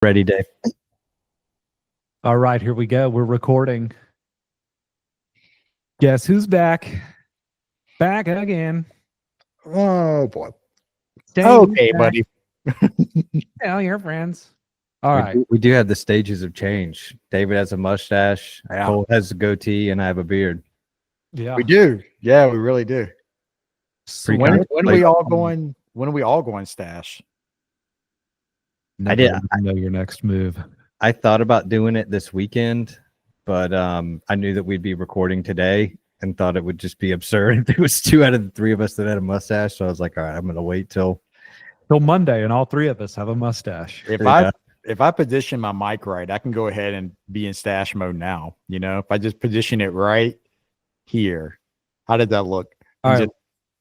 Ready, Dave. All right, here we go. We're recording. Guess who's back? Back again. Oh boy. Okay, buddy. Tell your friends. All right. We do have the stages of change. David has a mustache, Yeah. Cole has a goatee, and I have a beard. Yeah. We do. Yeah, we really do. So Pretty When kind are we all going? When are we all going stash? never did- know your next move. I thought about doing it this weekend, but I knew that we'd be recording today and thought it would just be absurd if there was 2 out of the 3 of us that had a mustache. So I was like, all right, I'm going to wait till Monday, and all 3 of us have a mustache. If I position my mic right, I can go ahead and be in stash mode now. You know, if I just position it right here, how did that look? All right.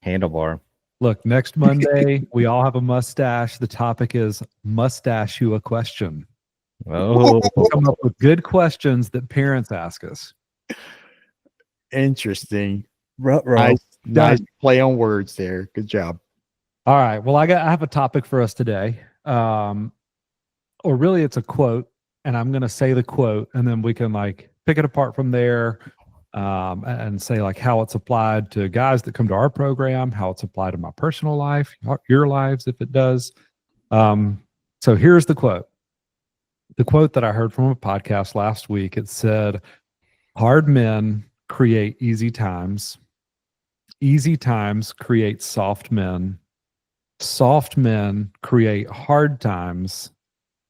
handlebar. Look, next Monday, we all have a mustache. The topic is mustache you a question. Oh, Come up with good questions that parents ask us. Interesting. ruh-roh. Nice play on words there. Good job. All right. Well, I have a topic for us today. Or really it's a quote, and I'm going to say the quote, and then we can like pick it apart from there, and say like how it's applied to guys that come to our program, how it's applied to my personal life, your lives, if it does. So here's the quote. The quote that I heard from a podcast last week, it said, hard men create easy times. Easy times create soft men. Soft men create hard times.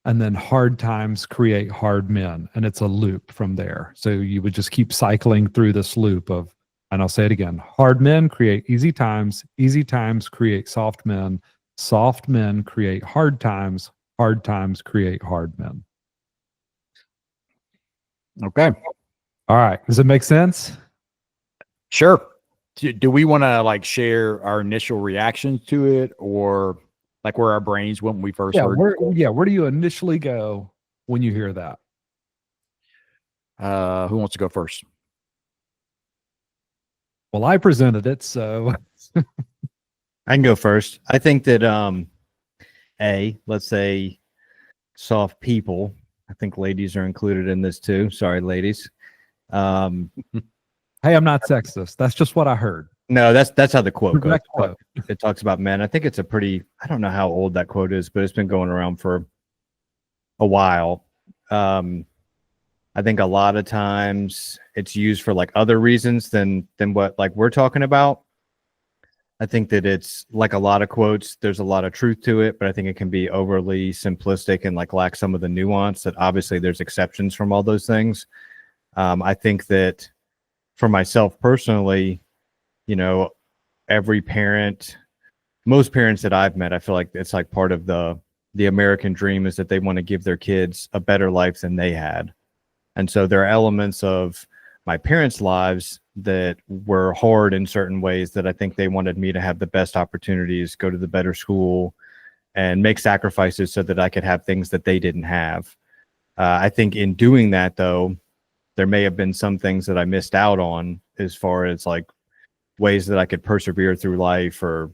And then hard times create hard men. And it's a loop from there. So you would just keep cycling through this loop of, and I'll say it again, hard men create easy times create soft men create hard times create hard men. Okay. All right. Does it make sense? Sure. Do we want to like share our initial reactions to it, or like where our brains went when we first heard? Where do you initially go when you hear that? Who wants to go first? Well, I presented it, so I can go first. I think that let's say soft people. I think ladies are included in this too. Sorry, ladies. hey, I'm not sexist. That's just what I heard. No, that's how the quote goes. Direct quote. It talks about men. I think it's a pretty, I don't know how old that quote is, but it's been going around for a while. I think a lot of times it's used for like other reasons than what like we're talking about. I think that it's like a lot of quotes, there's a lot of truth to it, but I think it can be overly simplistic and like lack some of the nuance that obviously there's exceptions from all those things. I think that for myself personally, you know, every parent, most parents that I've met, I feel like it's like part of the American dream is that they want to give their kids a better life than they had. And so there are elements of my parents' lives that were hard in certain ways that I think they wanted me to have the best opportunities, go to the better school, and make sacrifices so that I could have things that they didn't have. I think in doing that, though, there may have been some things that I missed out on as far as like ways that I could persevere through life, or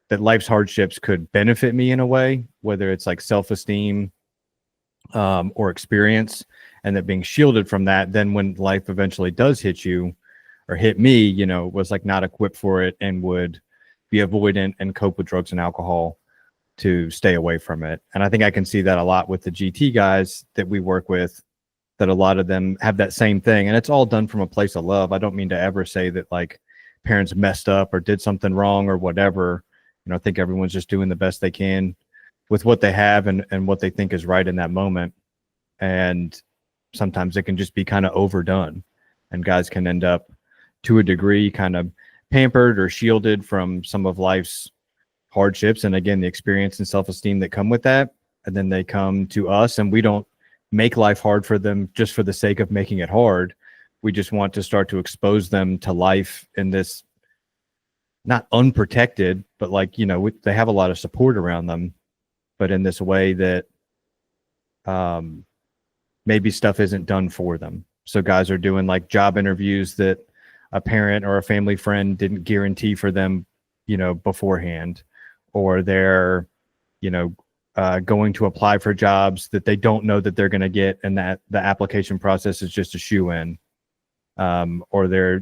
that life's hardships could benefit me in a way, whether it's like self-esteem or experience, and that being shielded from that, then when life eventually does hit you or hit me, you know, was like not equipped for it and would be avoidant and cope with drugs and alcohol to stay away from it. And I think I can see that a lot with the GT guys that we work with, that a lot of them have that same thing. And it's all done from a place of love. I don't mean to ever say that like parents messed up or did something wrong or whatever. You know, I think everyone's just doing the best they can with what they have and what they think is right in that moment. And sometimes it can just be kind of overdone, and guys can end up to a degree kind of pampered or shielded from some of life's hardships. And again, the experience and self-esteem that come with that. And then they come to us, and we don't make life hard for them just for the sake of making it hard. We just want to start to expose them to life in this, not unprotected, but like, you know, they have a lot of support around them, but in this way that maybe stuff isn't done for them. So guys are doing like job interviews that a parent or a family friend didn't guarantee for them, you know, beforehand, or they're, you know, going to apply for jobs that they don't know that they're going to get, and that the application process is just a shoe in. Or they're,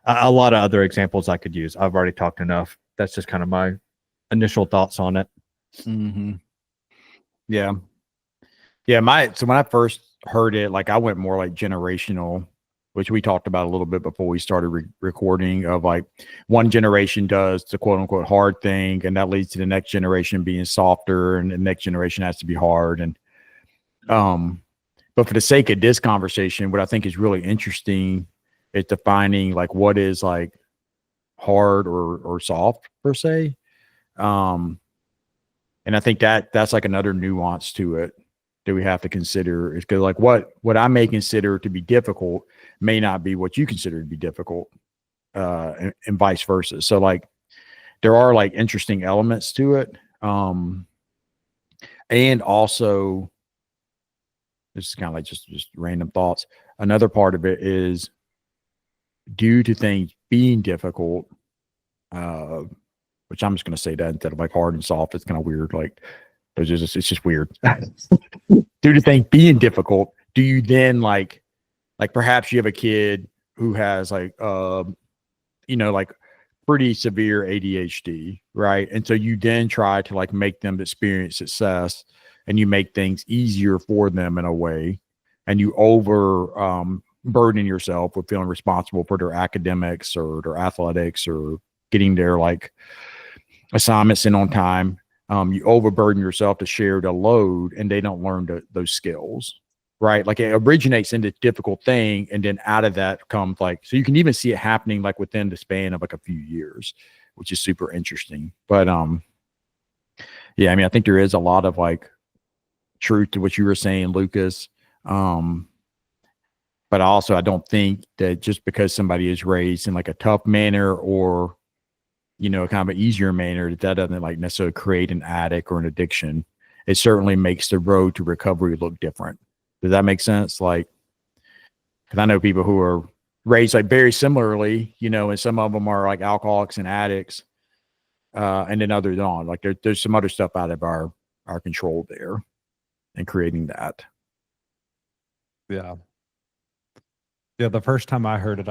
a lot of other examples I could use. I've already talked enough. That's just kind of my initial thoughts on it. Mm-hmm. Yeah. So when I first heard it, like I went more like generational, which we talked about a little bit before we started recording, of like one generation does the quote unquote hard thing, and that leads to the next generation being softer, and the next generation has to be hard. And but for the sake of this conversation, what I think is really interesting is defining like what is like hard or soft per se. And I think that's like another nuance to it that we have to consider, is because like what I may consider to be difficult may not be what you consider to be difficult, and vice versa. So like there are like interesting elements to it. And also, this is kind of like just random thoughts. Another part of it is due to things being difficult, which I'm just going to say that instead of like hard and soft. It's kind of weird. Like it's just weird. Due to things being difficult, do you then like perhaps you have a kid who has like, like pretty severe ADHD, right? And so you then try to like make them experience success, and you make things easier for them in a way, and you burden yourself with feeling responsible for their academics or their athletics or getting their like assignments in on time. You overburden yourself to share the load, and they don't learn those skills, right? Like it originates in this difficult thing, and then out of that comes like, so you can even see it happening like within the span of like a few years, which is super interesting. But yeah, I mean, I think there is a lot of like truth to what you were saying, Lucas. But also I don't think that just because somebody is raised in like a tough manner or, kind of an easier manner, that doesn't like necessarily create an addict or an addiction. It certainly makes the road to recovery look different. Does that make sense? Like, because I know people who are raised like very similarly, and some of them are like alcoholics and addicts, and then others don't. Like there's some other stuff out of our control there and creating that. Yeah. Yeah. The first time I heard it,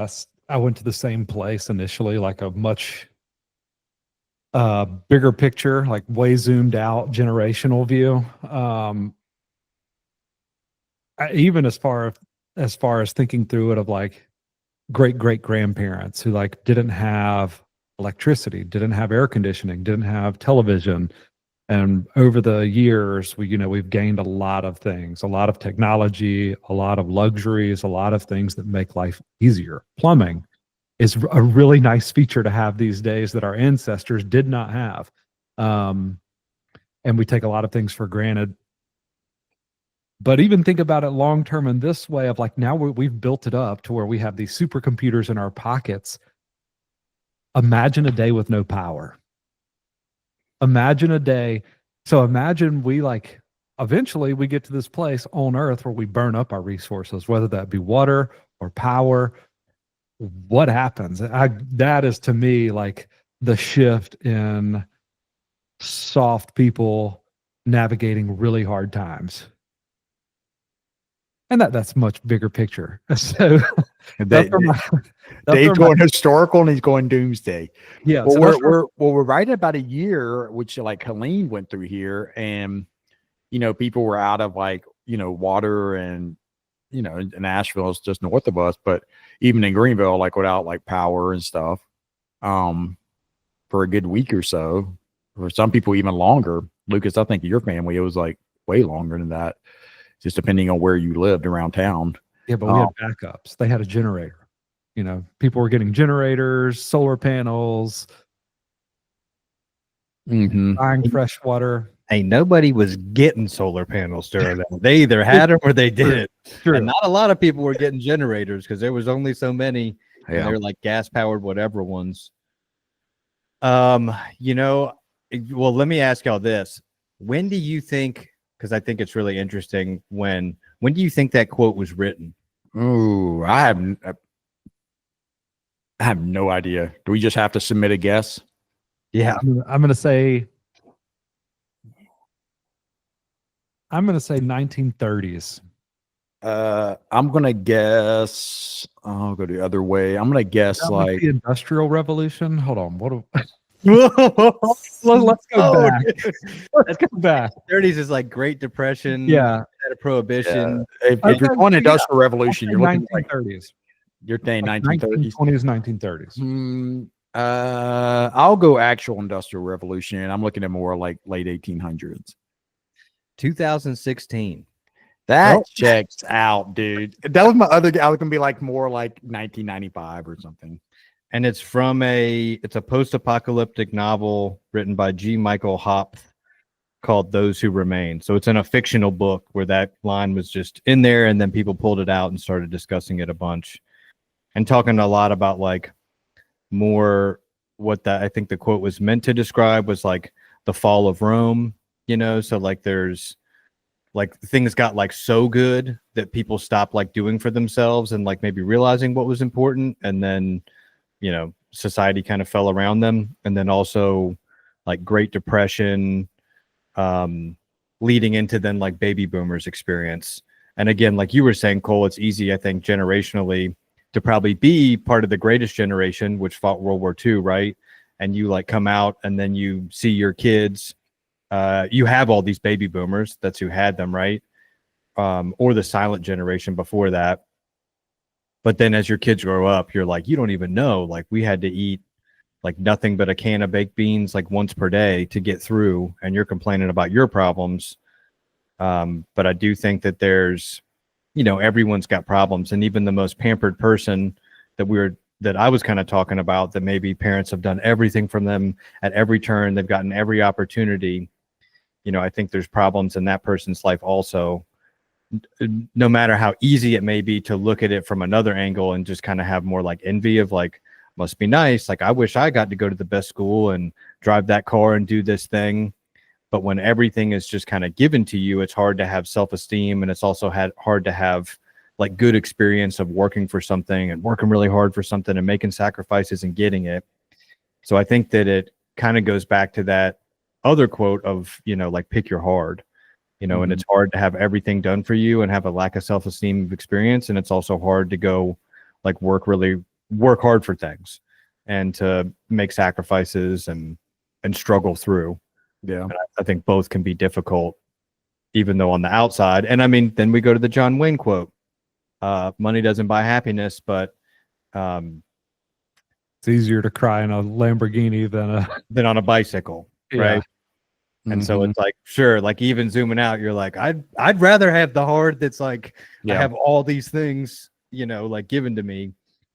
I went to the same place initially, like a much bigger picture, like way zoomed out generational view. Even as far as thinking through it, of like great grandparents who like didn't have electricity, didn't have air conditioning, didn't have television. And over the years, we've gained a lot of things, a lot of technology, a lot of luxuries, a lot of things that make life easier. Plumbing is a really nice feature to have these days that our ancestors did not have. And we take a lot of things for granted. But even think about it long term in this way of like, now we've built it up to where we have these supercomputers in our pockets. Imagine a day with no power. Imagine a day. So imagine eventually we get to this place on Earth where we burn up our resources, whether that be water or power. What happens? That is to me like the shift in soft people navigating really hard times. And that's much bigger picture. So Dave's going historical and he's going doomsday. Yeah. Well, so we're right about a year, which like Helene went through here, and people were out of like water, and in Nashville is just north of us, but even in Greenville, like without like power and stuff, for a good week or so. For some people, even longer. Lucas, I think your family, it was like way longer than that, just depending on where you lived around town. Yeah, but we had backups. They had a generator. People were getting generators, solar panels, buying fresh water. Hey, nobody was getting solar panels during that. They either had them or they didn't. True. And not a lot of people were getting generators because there was only so many. Yeah. And they were like gas powered, whatever ones. Well, let me ask y'all this. When do you think, because I think it's really interesting, when do you think that quote was written? Oh, I have no idea. Do we just have to submit a guess? Yeah. I'm going to say I'm going to say 1930s. I'm gonna guess. I'll go the other way. I'm gonna guess That like the Industrial Revolution. Hold on. Let's Let's go back. Let's go back. 30s is like Great Depression. Yeah. Had a prohibition. if Okay, you're going yeah. industrial revolution, you're looking like 1930s. you're saying Like 1930s. 1920s, 1930s. I'll go actual industrial revolution. I'm looking at more like late 1800s. 2016. That Well- checks out, dude. That was my other. I was gonna be like more like 1995 or something. And it's a post-apocalyptic novel written by G. Michael Hopf called Those Who Remain. So it's in a fictional book where that line was just in there, and then people pulled it out and started discussing it a bunch and talking a lot about like more what that I think the quote was meant to describe was like the fall of Rome, so like there's like things got like so good that people stopped like doing for themselves and like maybe realizing what was important, and then society kind of fell around them. And then also like Great Depression leading into then like baby boomers experience. And again, like you were saying, Cole, it's easy, I think, generationally to probably be part of the greatest generation, which fought World War II, right? And you like come out and then you see your kids, you have all these baby boomers, that's who had them, right? Or the silent generation before that. But then as your kids grow up, you're like, you don't even know, like we had to eat like nothing but a can of baked beans like once per day to get through, and you're complaining about your problems. But I do think that there's, everyone's got problems, and even the most pampered person that I was kind of talking about, that maybe parents have done everything from them at every turn, they've gotten every opportunity. I think there's problems in that person's life also, no matter how easy it may be to look at it from another angle and just kind of have more like envy of like, must be nice. Like, I wish I got to go to the best school and drive that car and do this thing. But when everything is just kind of given to you, it's hard to have self-esteem. And it's also hard to have like good experience of working for something and working really hard for something and making sacrifices and getting it. So I think that it kind of goes back to that other quote of, like pick your hard, and it's hard to have everything done for you and have a lack of self-esteem of experience. And it's also hard to go like work hard for things and to make sacrifices and struggle through. Yeah. And I think both can be difficult, even though on the outside. And I mean, then we go to the John Wayne quote, money doesn't buy happiness, but It's easier to cry in a Lamborghini than on a bicycle. Right. And so Mhm. it's like, sure, like even zooming out, you're like, I'd rather have the hard that's like, I have all these things, like given to me,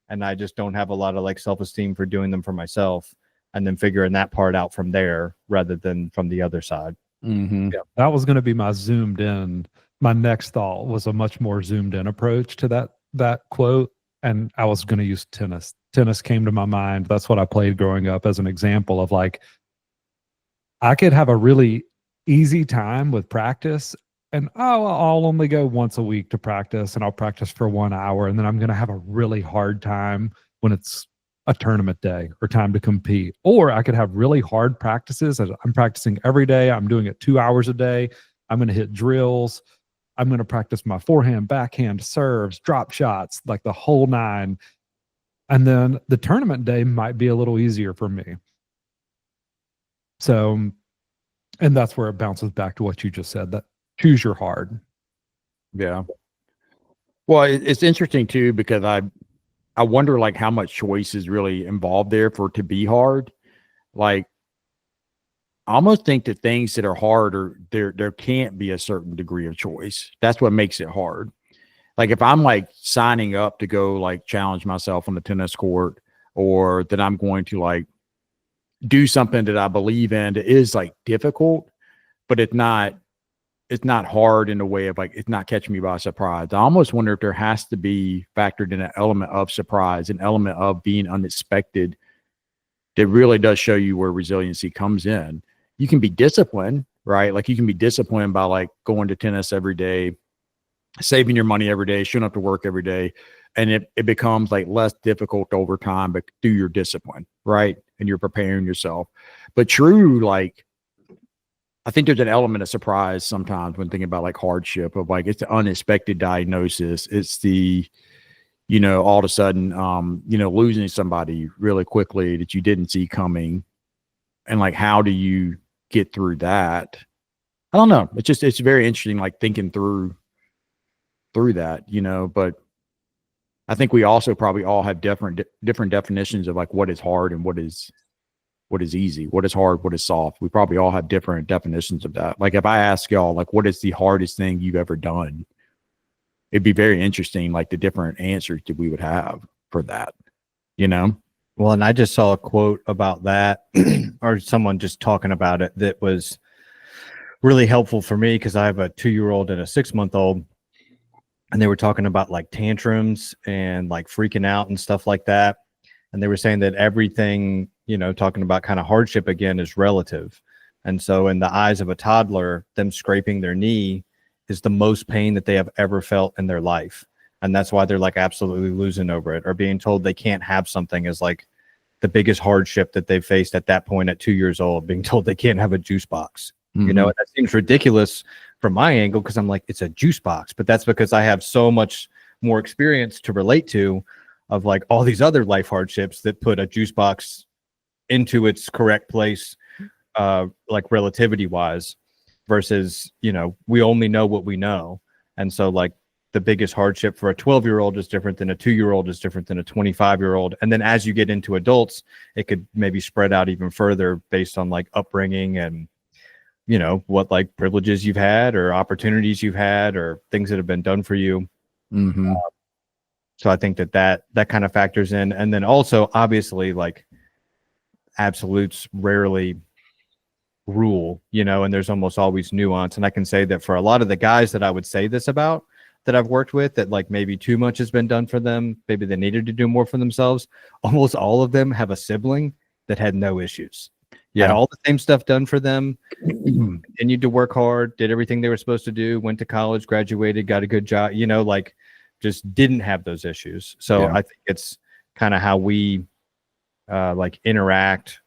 and I just don't have a lot of like self-esteem for doing them for myself, and then figuring that part out from there rather than from the other side. Mhm. Yeah, that was going to be my zoomed in. My next thought was a much more zoomed in approach to that quote, and I was going to use tennis. Tennis came to my mind. That's what I played growing up as an example of like, I could have a really easy time with practice, and I'll only go once a week to practice, and I'll practice for 1 hour, and then I'm going to have a really hard time when it's a tournament day or time to compete. Or I could have really hard practices. I'm practicing every day. I'm doing it 2 hours a day. I'm going to hit drills. I'm going to practice my forehand, backhand, serves, drop shots, like the whole nine. And then the tournament day might be a little easier for me. So, and that's where it bounces back to what you just said, that choose your hard. Yeah. Well, it's interesting too, because I wonder like how much choice is really involved there for it to be hard. Like, I almost think that things that are hard there can't be a certain degree of choice. That's what makes it hard. Like if I'm like signing up to go like challenge myself on the tennis court, or that I'm going to like do something that I believe in that is like difficult, but it's not hard in the way of like, it's not catching me by surprise. I almost wonder if there has to be factored in an element of surprise, an element of being unexpected that really does show you where resiliency comes in. You can be disciplined, right? Like you can be disciplined by like going to tennis every day, saving your money every day, showing up to work every day. And it becomes like less difficult over time, but through your discipline, right? And you're preparing yourself. But true, like I think there's an element of surprise sometimes when thinking about like hardship of like, it's the unexpected diagnosis. It's the, all of a sudden, losing somebody really quickly that you didn't see coming. And like, how do you get through that? I don't know. It's very interesting, like thinking through that, but I think we also probably all have different definitions of like what is hard and what is easy, what is hard, what is soft. We probably all have different definitions of that. Like if I ask y'all, like, what is the hardest thing you've ever done? It'd be very interesting, like the different answers that we would have for that, Well, and I just saw a quote about that or someone just talking about it that was really helpful for me because I have a 2-year-old and a 6-month-old, and they were talking about like tantrums and like freaking out and stuff like that. And they were saying that everything, talking about kind of hardship again, is relative. And so in the eyes of a toddler, them scraping their knee is the most pain that they have ever felt in their life. And that's why they're like absolutely losing over it, or being told they can't have something is like the biggest hardship that they've faced at that point at 2 years old, being told they can't have a juice box. Mm-hmm. And that seems ridiculous from my angle because I'm like, it's a juice box, but that's because I have so much more experience to relate to of like all these other life hardships that put a juice box into its correct place, like relativity wise, versus, we only know what we know. And so like the biggest hardship for a 12-year-old is different than a 2-year-old is different than a 25-year-old. And then as you get into adults, it could maybe spread out even further based on like upbringing and, what like privileges you've had or opportunities you've had or things that have been done for you. Mm-hmm. So I think that kind of factors in. And then also obviously like absolutes rarely rule, and there's almost always nuance. And I can say that for a lot of the guys that I would say this about that I've worked with, that like maybe too much has been done for them, maybe they needed to do more for themselves, almost all of them have a sibling that had no issues. Had all the same stuff done for them, continued to work hard, did everything they were supposed to do, went to college, graduated, got a good job, like just didn't have those issues. So I think it's kind of how we like interact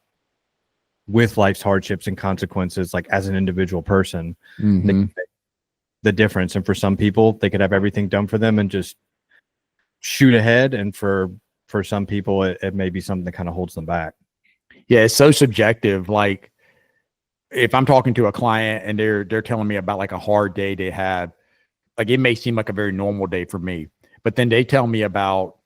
with life's hardships and consequences, like as an individual person, the difference. And for some people, they could have everything done for them and just shoot ahead. And for some people, it may be something that kind of holds them back. Yeah, it's so subjective. Like if I'm talking to a client and they're telling me about like a hard day they had, like it may seem like a very normal day for me, but then they tell me about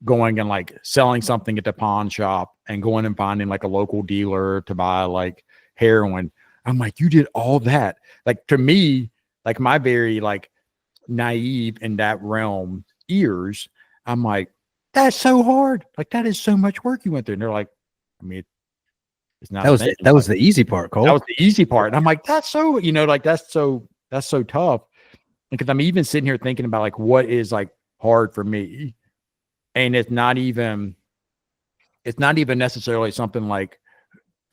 going and like selling something at the pawn shop and going and finding like a local dealer to buy like heroin. I'm like, you did all that. Like to me, like my very like naive in that realm ears, I'm like, that's so hard. Like that is so much work you went through. And they're like, I mean, it's not. That was the easy part, Cole. That was the easy part. And I'm like, that's so, like that's so tough. Because I'm even sitting here thinking about like what is like hard for me. And it's not even necessarily something like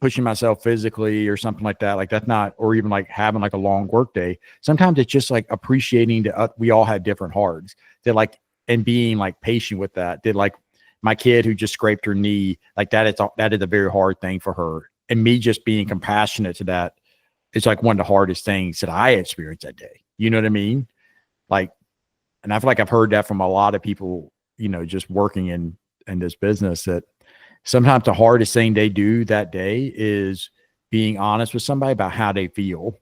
pushing myself physically or something like that. Like that's not, or even like having like a long work day. Sometimes it's just like appreciating that we all have different hards. That like, and being like patient with that. That like my kid who just scraped her knee, like that is a very hard thing for her. And me just being compassionate to that is like one of the hardest things that I experienced that day. You know what I mean? Like, and I feel like I've heard that from a lot of people, just working in this business, that sometimes the hardest thing they do that day is being honest with somebody about how they feel.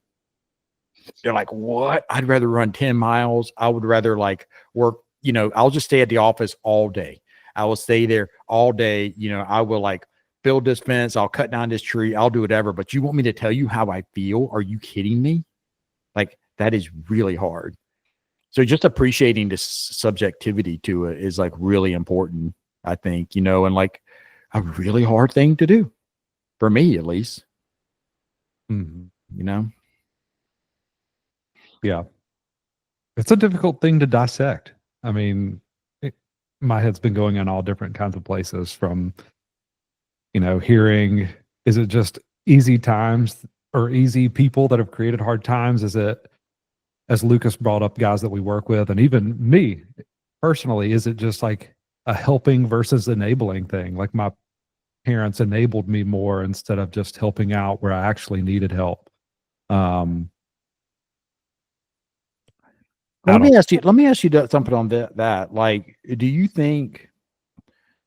They're like, what? I'd rather run 10 miles. I would rather like work, I'll just stay at the office all day. I will stay there all day. I will like build this fence. I'll cut down this tree. I'll do whatever. But you want me to tell you how I feel? Are you kidding me? Like that is really hard. So just appreciating the subjectivity to it is like really important, I think, and like a really hard thing to do for me, at least, Yeah. It's a difficult thing to dissect. I mean, my head's been going in all different kinds of places from, hearing, is it just easy times or easy people that have created hard times? Is it, as Lucas brought up, guys that we work with, and even me personally, is it just like a helping versus enabling thing? Like my parents enabled me more instead of just helping out where I actually needed help. Um, Let me ask you. Let me ask you something on that. Like, do you think?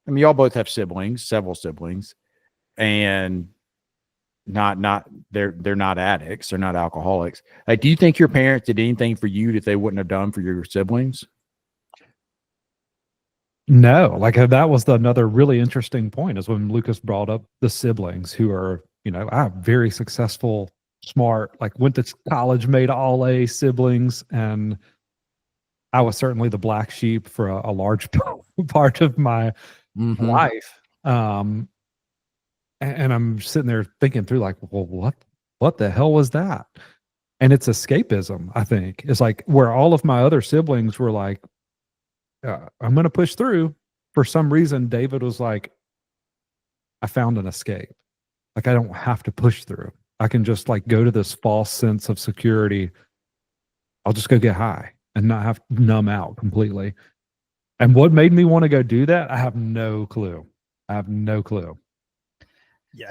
I mean, y'all both have siblings, several siblings, and they're not addicts, they're not alcoholics. Like, do you think your parents did anything for you that they wouldn't have done for your siblings? No, like that was another really interesting point is when Lucas brought up the siblings who are, I have very successful, smart, like went to college, made all A siblings. And I was certainly the black sheep for a large part of my life. And I'm sitting there thinking through like, well, what the hell was that? And it's escapism, I think. It's like where all of my other siblings were like, I'm going to push through. For some reason, David was like, I found an escape. Like, I don't have to push through. I can just like go to this false sense of security. I'll just go get high and not have to numb out completely. And what made me want to go do that? I have no clue. Yeah,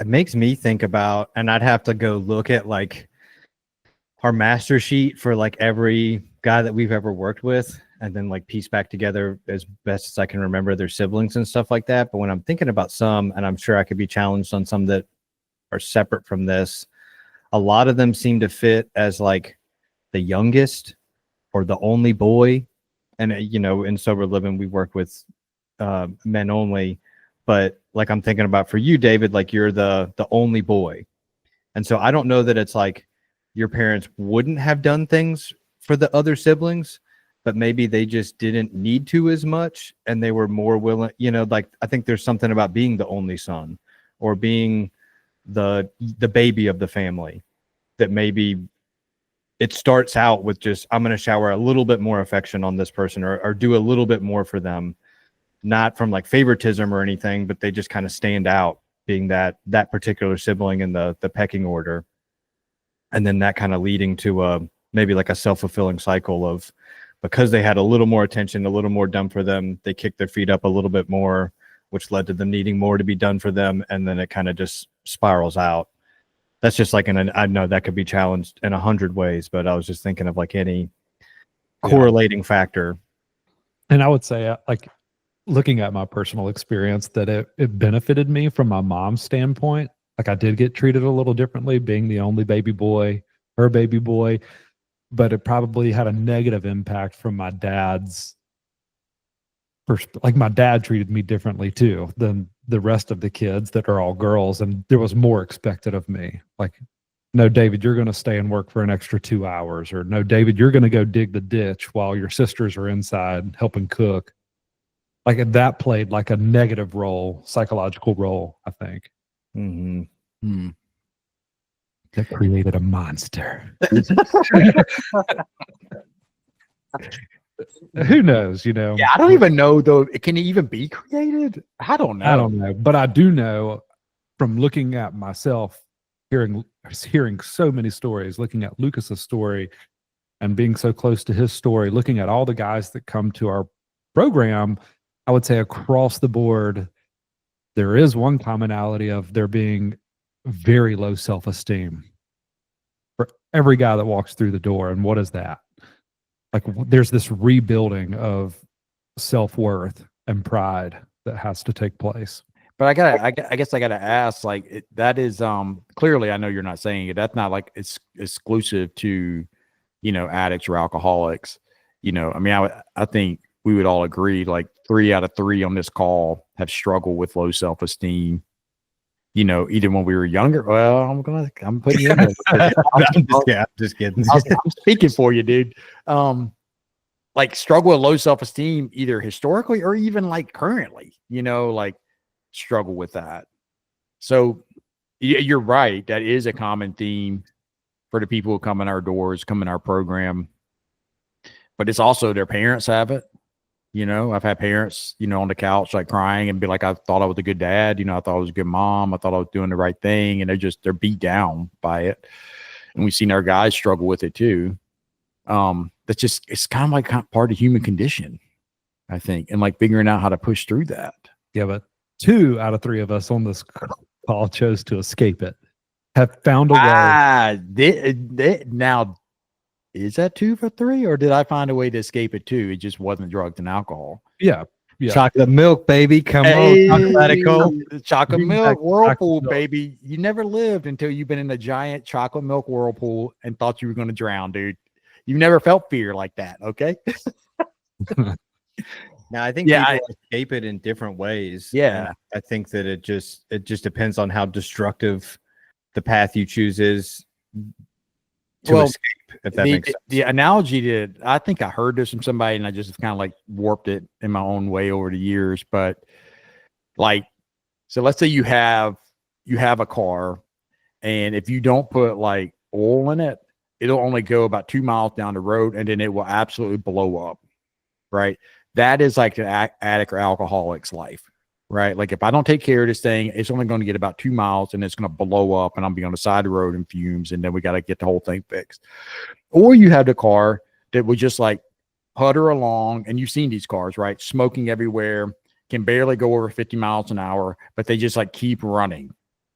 it makes me think about, and I'd have to go look at like our master sheet for like every guy that we've ever worked with, and then like piece back together as best as I can remember their siblings and stuff like that. But when I'm thinking about some, and I'm sure I could be challenged on some that are separate from this, a lot of them seem to fit as like the youngest or the only boy. And, in sober living, we work with men only. But like I'm thinking about for you, David, like you're the only boy. And so I don't know that it's like your parents wouldn't have done things for the other siblings, but maybe they just didn't need to as much, and they were more willing, like I think there's something about being the only son or being the baby of the family that maybe it starts out with just, I'm going to shower a little bit more affection on this person or do a little bit more for them, not from like favoritism or anything, but they just kind of stand out being that particular sibling in the pecking order. And then that kind of leading to maybe like a self-fulfilling cycle of, because they had a little more attention, a little more done for them, they kicked their feet up a little bit more, which led to them needing more to be done for them. And then it kind of just spirals out. That's just like I know that could be challenged in 100 ways, but I was just thinking of like any correlating factor. And I would say like looking at my personal experience that it benefited me from my mom's standpoint. Like I did get treated a little differently being the only baby boy, her baby boy, but it probably had a negative impact from my dad's like my dad treated me differently too than the rest of the kids that are all girls. And there was more expected of me. Like, no, David, you're going to stay and work for an extra 2 hours, or no, David, you're going to go dig the ditch while your sisters are inside helping cook. Like that played like a negative role, psychological role, I think. Mm-hmm. That created a monster. Who knows, Yeah, I don't even know though. Can it even be created? I don't know. But I do know from looking at myself, hearing so many stories, looking at Lucas's story and being so close to his story, looking at all the guys that come to our program, I would say across the board, there is one commonality of there being very low self-esteem for every guy that walks through the door. And what is that? Like there's this rebuilding of self-worth and pride that has to take place. But I guess I gotta ask, like that is clearly, I know you're not saying it. That's not like it's exclusive to, addicts or alcoholics. I mean, I think we would all agree, like 3 out of 3 on this call have struggled with low self-esteem. Either when we were younger. Well, I'm putting you in there. I'm just kidding. I'm speaking for you, dude. Like struggle with low self-esteem, either historically or even like currently, like struggle with that. So you're right. That is a common theme for the people who come in our doors, come in our program. But it's also their parents have it. I've had parents, on the couch, like crying and be like, I thought I was a good dad. I thought I was a good mom. I thought I was doing the right thing. And they're beat down by it. And we've seen our guys struggle with it too. It's kind of like part of the human condition, I think. And like figuring out how to push through that. Yeah. But 2 out of 3 of us on this call chose to escape it. have found a way. Now, is that 2 for 3, or did I find a way to escape it too? It just wasn't drugs and alcohol. Yeah. Yeah. Chocolate milk, baby. Come on. Talk about it, Cole. The chocolate Bring milk back whirlpool, chocolate milk. baby. You never lived until you've been in a giant chocolate milk whirlpool and thought you were going to drown, dude. You've never felt fear like that, okay? Now, I think people escape it in different ways. Yeah. And I think that it just depends on how destructive the path you choose is to escape, if that makes sense. The analogy to, I think I heard this from somebody and I just kind of like warped it in my own way over the years. But like, so let's say you have a car, and if you don't put like oil in it, it'll only go about 2 miles down the road and then it will absolutely blow up. Right. That is like an addict or alcoholic's life, right? Like if I don't take care of this thing, it's only going to get about 2 miles and it's going to blow up and I'll be on the side of the road in fumes. And then we got to get the whole thing fixed. Or you have the car that would just like putter along, and you've seen these cars, right? Smoking everywhere, can barely go over 50 miles an hour, but they just like keep running.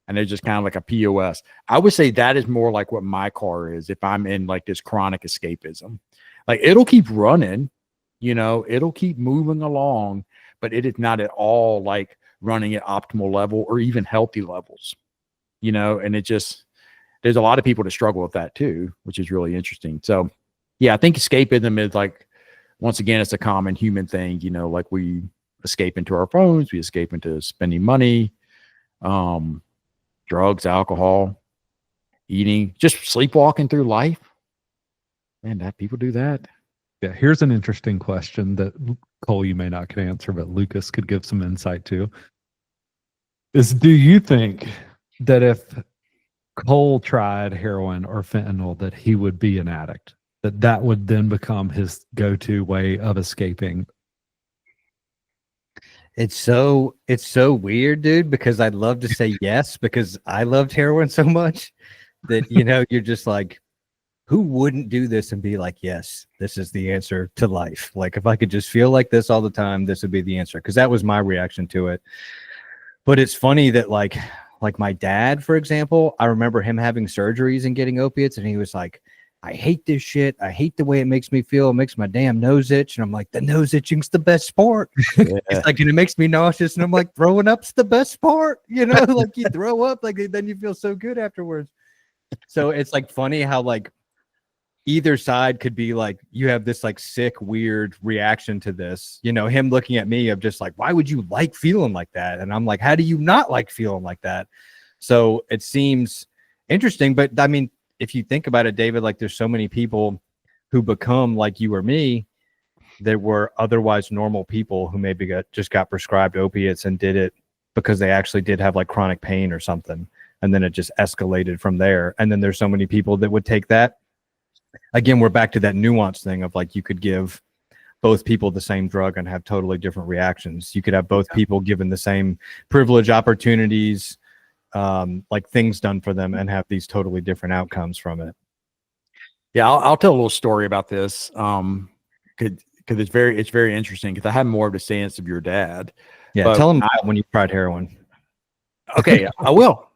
And they're just kind of like a POS. I would say that is more like what my car is if I'm in like this chronic escapism. Like it'll keep running. It'll keep moving along, but it is not at all like running at optimal level or even healthy levels, and there's a lot of people that struggle with that too, which is really interesting. So yeah, I think escapism is like, once again, it's a common human thing, like we escape into our phones, we escape into spending money, drugs, alcohol, eating, just sleepwalking through life. Man, that people do that. Yeah, here's an interesting question that Cole, you may not could answer, but Lucas could give some insight to. Do you think that if Cole tried heroin or fentanyl, that he would be an addict? That would then become his go-to way of escaping? It's so weird, dude, because I'd love to say yes, because I loved heroin so much that, you're just like, who wouldn't do this and be like, yes, this is the answer to life. Like if I could just feel like this all the time, this would be the answer. Because that was my reaction to it. But it's funny that like my dad, for example, I remember him having surgeries and getting opiates, and he was like, I hate this shit. I hate the way it makes me feel. It makes my damn nose itch. And I'm like, the nose itching's the best part. Yeah. It's like, and it makes me nauseous. And I'm like, throwing up's the best part. Like you throw up, like then you feel so good afterwards. So it's like funny how like either side could be like, you have this like sick, weird reaction to this, him looking at me of just like, why would you like feeling like that? And I'm like, how do you not like feeling like that? So it seems interesting, but I mean, if you think about it, David, like there's so many people who become like you or me that were otherwise normal people who maybe just got prescribed opiates and did it because they actually did have like chronic pain or something. And then it just escalated from there. And then there's so many people that would take that. Again, we're back to that nuance thing of like, you could give both people the same drug and have totally different reactions. You could have both people given the same privilege, opportunities, like things done for them, and have these totally different outcomes from it. Yeah, I'll tell a little story about this. Because it's very interesting, because I have more of the stance of your dad. Yeah, but tell him when you tried heroin. Okay, I will.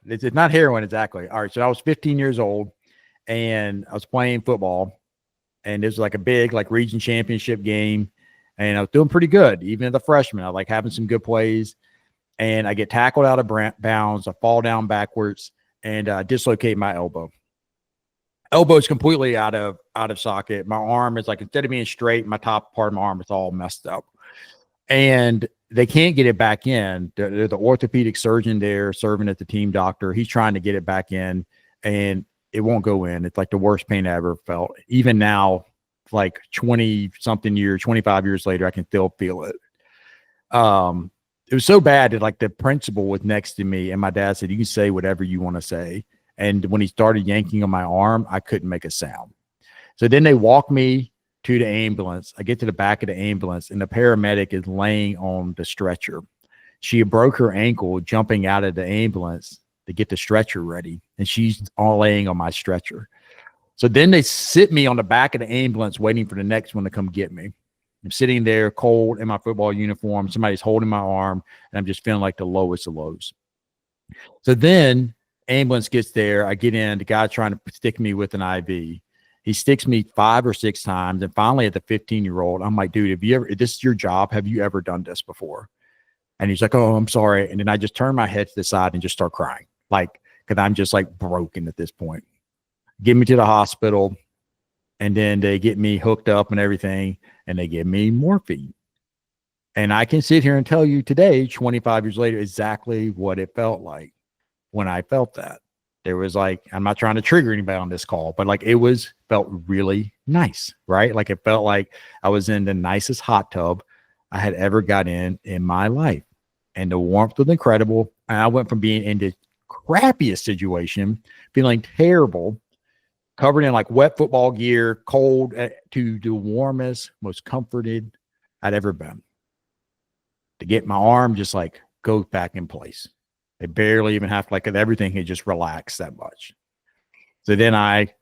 It's not heroin exactly. All right, so I was 15 years old, and I was playing football, and it was like a big like region championship game, and I was doing pretty good, even as a freshman. I was like having some good plays, and I get tackled out of bounds. I fall down backwards and dislocate my elbow. Elbow is completely out of socket. My arm is like, instead of being straight, my top part of my arm is all messed up, and they can't get it back in. The orthopedic surgeon there serving as the team doctor, he's trying to get it back in, and it won't go in. It's like the worst pain I ever felt. Even now, like 25 years later, I can still feel it. It was so bad that like the principal was next to me, and my dad said, you can say whatever you want to say. And when he started yanking on my arm, I couldn't make a sound. So then they walked me to the ambulance. I get to the back of the ambulance, and the paramedic is laying on the stretcher. She broke her ankle jumping out of the ambulance to get the stretcher ready, and she's all laying on my stretcher. So then they sit me on the back of the ambulance waiting for the next one to come get me. I'm sitting there cold in my football uniform. Somebody's holding my arm, and I'm just feeling like the lowest of lows. So then Ambulance gets there. I get in. The guy trying to stick me with an IV. He sticks me 5 or 6 times. And finally, at the 15-year-old, I'm like, dude, if this is your job, have you ever done this before? And he's like, oh, I'm sorry. And then I just turn my head to the side and just start crying. Like, because I'm just like broken at this point. Get me to the hospital. And then they get me hooked up and everything. And they give me morphine. And I can sit here and tell you today, 25 years later, exactly what it felt like when I felt that. There was like, I'm not trying to trigger anybody on this call, but like felt really nice, right? Like it felt like I was in the nicest hot tub I had ever got in my life. And the warmth was incredible. And I went from being in the crappiest situation, feeling terrible, covered in like wet football gear, cold, to the warmest, most comforted I'd ever been. To get my arm just like goes back in place. They barely even have to, like, everything had just relaxed that much. So then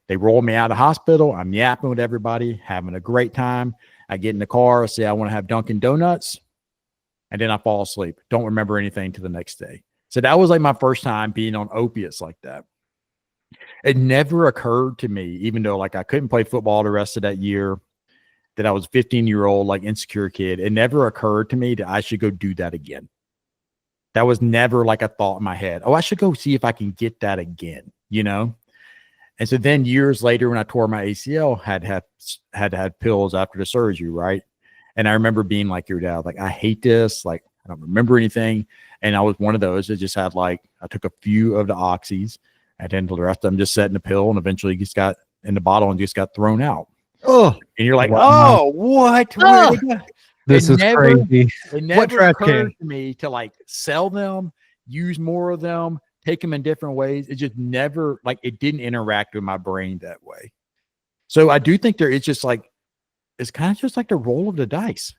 they roll me out of the hospital. I'm yapping with everybody, having a great time. I get in the car, say I want to have Dunkin' Donuts, and then I fall asleep. Don't remember anything to the next day. So that was like my first time being on opiates like that. It never occurred to me, even though like I couldn't play football the rest of that year, that I was a 15-year-old, like insecure kid. It never occurred to me that I should go do that again. That was never like a thought in my head. Oh, I should go see if I can get that again, you know? And so then years later, when I tore my ACL, had to have pills after the surgery, right? And I remember being like your dad, like, I hate this. Like, I don't remember anything. And I was one of those that just had like, I took a few of the oxys and then the rest of them just sat in the pill and eventually just got in the bottle and just got thrown out. Oh, and you're like, wow. oh, what? Oh. This is crazy. It never trash occurred can? to me to like sell them, use more of them, take them in different ways. It just never, like, it didn't interact with my brain that way. So I do think it's just like, it's kind of just like the roll of the dice,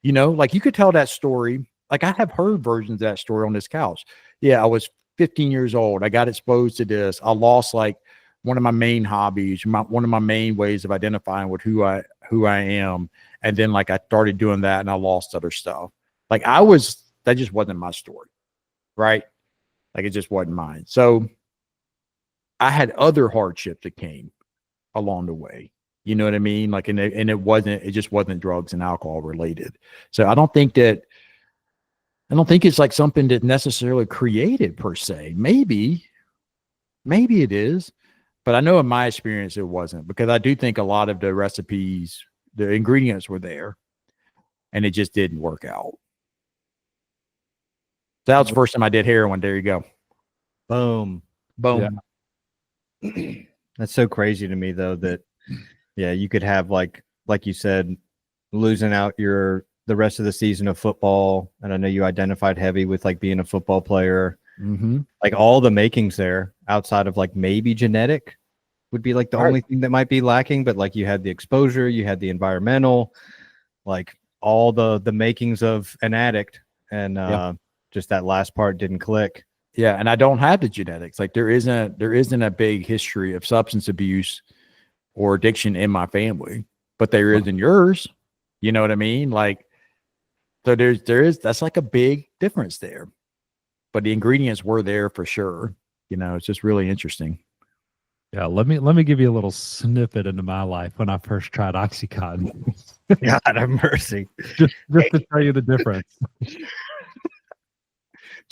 you know, like you could tell that story. Like I have heard versions of that story on this couch. Yeah. I was 15 years old. I got exposed to this. I lost like one of my main hobbies, one of my main ways of identifying with who I am. And then like I started doing that and I lost other stuff. Like that just wasn't my story. Right. Like it just wasn't mine. So I had other hardships that came along the way. You know what I mean? Like, it just wasn't drugs and alcohol related. So I don't think it's like something that necessarily created per se. Maybe it is, but I know in my experience it wasn't, because I do think a lot of the recipes, the ingredients were there and it just didn't work out. So that was the first time I did heroin. There you go. boom. Boom. Yeah. That's so crazy to me though, that yeah, you could have like you said, losing out the rest of the season of football. And I know you identified heavy with like being a football player, like all the makings there outside of like maybe genetic would be like the only thing that might be lacking. But like you had the exposure, you had the environmental, like all the makings of an addict, and just that last part didn't click. Yeah. And I don't have the genetics. Like there isn't a big history of substance abuse or addiction in my family, but there is in yours. You know what I mean? Like, so that's like a big difference there, but the ingredients were there for sure. You know, it's just really interesting. Yeah, let me give you a little snippet into my life when I first tried Oxycontin. God have mercy. just to tell you the difference.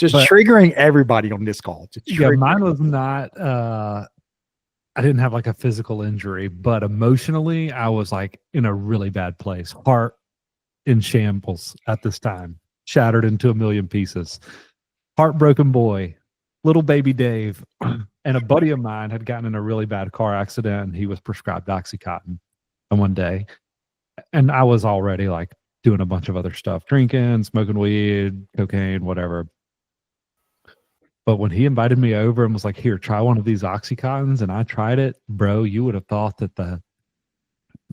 But triggering everybody on this call. Yeah, mine was not I didn't have like a physical injury, but emotionally I was like in a really bad place. Heart in shambles at this time, shattered into a million pieces. Heartbroken boy, little baby Dave, and a buddy of mine had gotten in a really bad car accident and he was prescribed Oxycontin one day. And I was already like doing a bunch of other stuff, drinking, smoking weed, cocaine, whatever. But when he invited me over and was like, here, try one of these Oxycontins, and I tried it, bro, you would have thought that the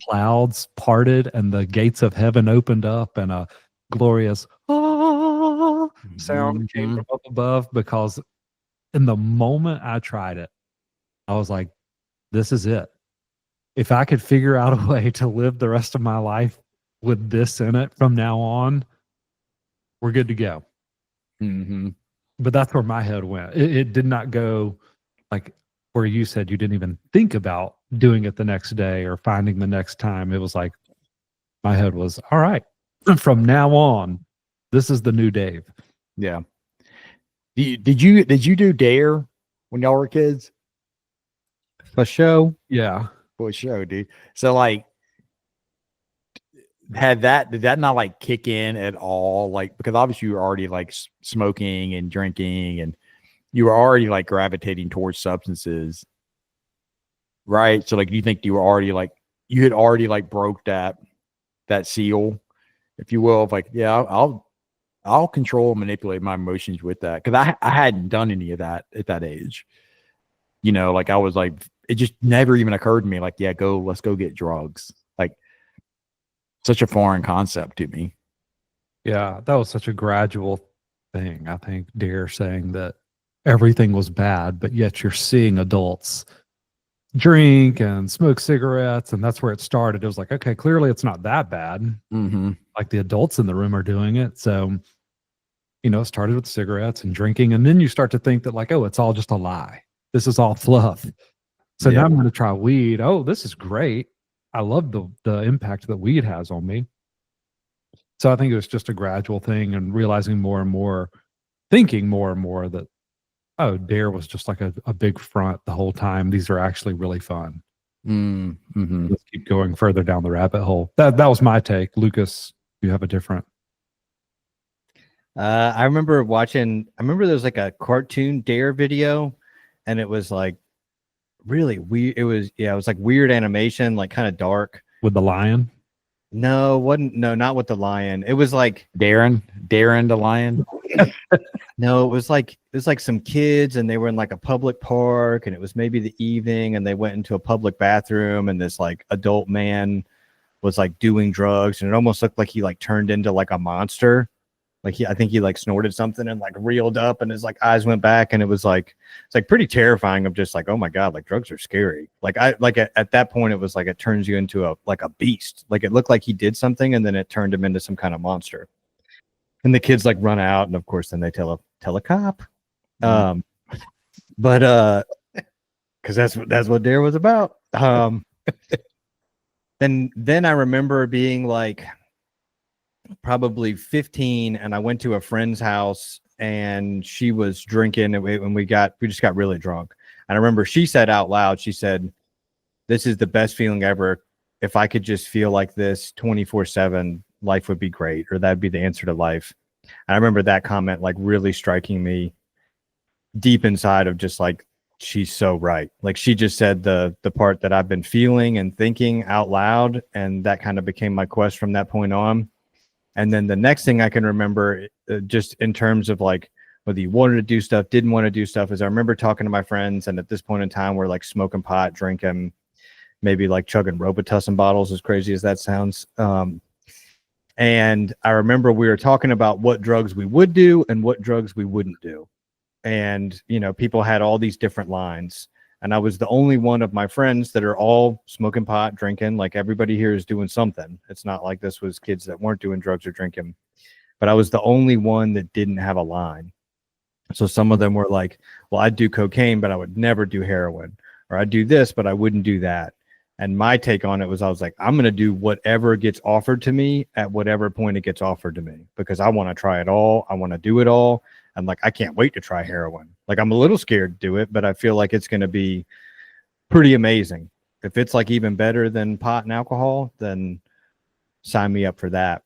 clouds parted and the gates of heaven opened up and a glorious sound came from up above, because in the moment I tried it, I was like, this is it. If I could figure out a way to live the rest of my life with this in it from now on, we're good to go. Mm-hmm. But that's where my head went. It did not go like where you said you didn't even think about doing it the next day or finding the next time. It was like my head was, all right, from now on, this is the new Dave. Yeah. Did you do Dare when y'all were kids? For show. Yeah. For sure, dude. So like, did that not like kick in at all? Like, because obviously you were already like smoking and drinking, and you were already like gravitating towards substances, right? So like, do you think you were already like you had already like broke that seal, if you will, of like, yeah, I'll control and manipulate my emotions with that, because I hadn't done any of that at that age. You know, like I was like, it just never even occurred to me, like, yeah, let's go get drugs. Like, such a foreign concept to me. Yeah. That was such a gradual thing. I think Dare saying that everything was bad, but yet you're seeing adults drink and smoke cigarettes, and that's where it started. It was like, okay, clearly it's not that bad. Mm-hmm. Like the adults in the room are doing it. So, you know, it started with cigarettes and drinking, and then you start to think that like, oh, it's all just a lie. This is all fluff. So Yeah. now I'm going to try weed. Oh, this is great. I love the impact that weed has on me. So I think it was just a gradual thing, and realizing more and more, thinking more and more that, oh, Dare was just like a big front the whole time. These are actually really fun. Mm-hmm. Let's keep going further down the rabbit hole. That was my take. Lucas, you have a different. I remember there's like a cartoon Dare video, and it was like really weird. It was like weird animation, like kind of dark. With the lion? No, not with the lion. It was like Darren the lion. no, it was like some kids, and they were in like a public park, and it was maybe the evening, and they went into a public bathroom, and this like adult man was like doing drugs, and it almost looked like he like turned into like a monster. Like I think he like snorted something and like reeled up, and his like eyes went back, and it's like pretty terrifying. Of just like, oh my god, like drugs are scary. Like at that point, it was like it turns you into a beast. Like it looked like he did something, and then it turned him into some kind of monster. And the kids like run out, and of course, then they tell a cop. But because that's what Dare was about. Then I remember being like probably 15, and I went to a friend's house, and she was drinking, and we just got really drunk. And I remember she said out loud, she said, "This is the best feeling ever. If I could just feel like this 24/7, life would be great, or that'd be the answer to life." And I remember that comment like really striking me deep inside, of just like, she's so right. Like she just said the part that I've been feeling and thinking out loud, and that kind of became my quest from that point on. And then the next thing I can remember, just in terms of like whether you wanted to do stuff, didn't want to do stuff, is I remember talking to my friends, and at this point in time, we're like smoking pot, drinking, maybe like chugging Robitussin bottles, as crazy as that sounds. And I remember we were talking about what drugs we would do and what drugs we wouldn't do. And, you know, people had all these different lines. And I was the only one of my friends that are all smoking pot, drinking. Like everybody here is doing something. It's not like this was kids that weren't doing drugs or drinking. But I was the only one that didn't have a line. So some of them were like, well, I'd do cocaine, but I would never do heroin. Or I'd do this, but I wouldn't do that. And my take on it was, I was like, I'm going to do whatever gets offered to me at whatever point it gets offered to me, because I want to try it all. I want to do it all. And like, I can't wait to try heroin. Like, I'm a little scared to do it, but I feel like it's going to be pretty amazing. If it's like even better than pot and alcohol, then sign me up for that.